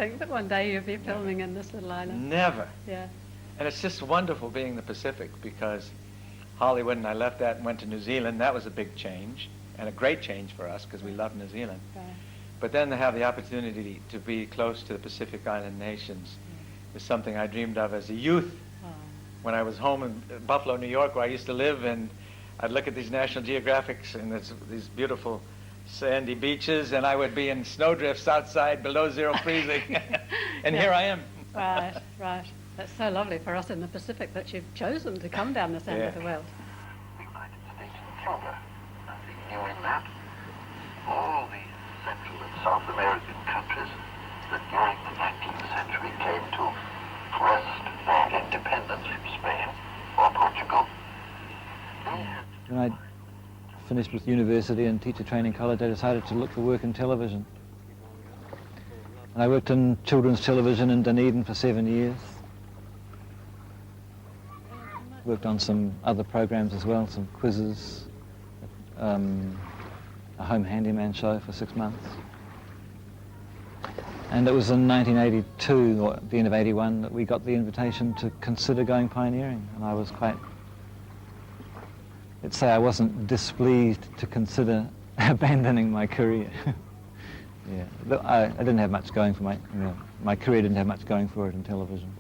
think that one day you'll be filming in this little island. Never. Yeah. And it's just wonderful being in the Pacific, because Hollywood, and I left that and went to New Zealand. That was a big change, and a great change for us, because we love New Zealand. Right. But then to have the opportunity to be close to the Pacific Island nations is something I dreamed of as a youth. When I was home in Buffalo, New York, where I used to live, and I'd look at these National Geographics and these beautiful sandy beaches, and I would be in snowdrifts outside below zero freezing. And here I am. Right, right. That's so lovely for us in the Pacific that you've chosen to come down this end of the world. The United States and Canada. Nothing new in that. All the Central and South American countries that during the 19th century came to wrest their independence from Spain or Portugal. When I finished with university and teacher training college, I decided to look for work in television. And I worked in children's television in Dunedin for 7 years. Worked on some other programs as well, some quizzes, a home handyman show for 6 months. And it was in 1982, or at the end of 81, that we got the invitation to consider going pioneering. And I was quite, let's say I wasn't displeased to consider abandoning my career. Yeah, I didn't have much going for my career didn't have much going for it in television.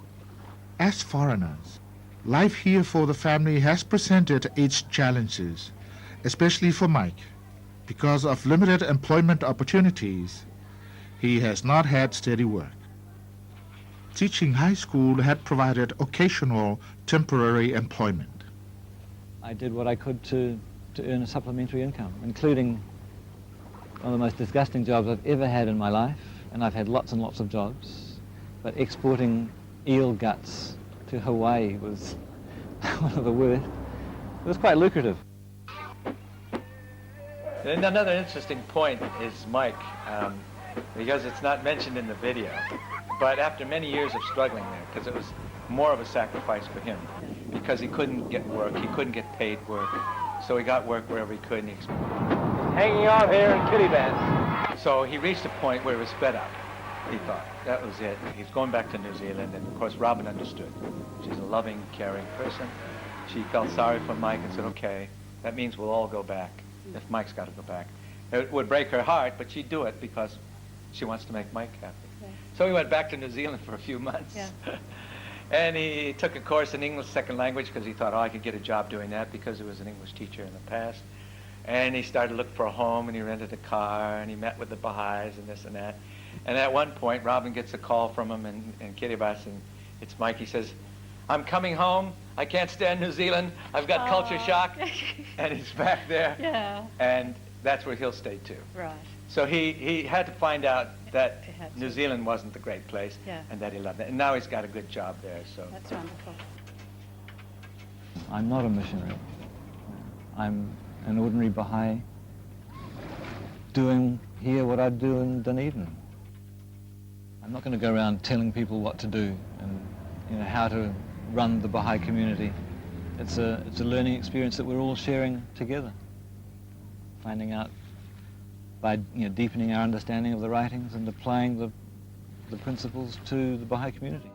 As foreigners, life here for the family has presented its challenges, especially for Mike. Because of limited employment opportunities, he has not had steady work. Teaching high school had provided occasional temporary employment. I did what I could to earn a supplementary income, including one of the most disgusting jobs I've ever had in my life, and I've had lots and lots of jobs, but exporting eel guts to Hawaii was one of the worst. It was quite lucrative. And another interesting point is Mike, because it's not mentioned in the video, but after many years of struggling there, because it was more of a sacrifice for him, because he couldn't get work, he couldn't get paid work, so he got work wherever he could, and he hanging out here in Kiribati. So he reached a point where he was fed up, he thought. That was it. He's going back to New Zealand, and of course Robin understood. She's a loving, caring person. She felt sorry for Mike and said, okay, that means we'll all go back, if Mike's got to go back. It would break her heart, but she'd do it because she wants to make Mike happy. Yeah. So he went back to New Zealand for a few months. Yeah. And he took a course in English second language because he thought, oh, I could get a job doing that because he was an English teacher in the past. And he started to look for a home, and he rented a car, and he met with the Baha'is and this and that. And at one point, Robin gets a call from him in Kiribati, and it's Mike. He says, I'm coming home. I can't stand New Zealand. I've got culture shock. And he's back there. Yeah. And that's where he'll stay too. Right. So he had to find out that New Zealand wasn't the great place, and that he loved it. And now he's got a good job there. So that's wonderful. I'm not a missionary. I'm an ordinary Baha'i doing here what I do in Dunedin. I'm not going to go around telling people what to do and how to run the Baha'i community. It's a learning experience that we're all sharing together, finding out by deepening our understanding of the writings and applying the principles to the Baha'i community.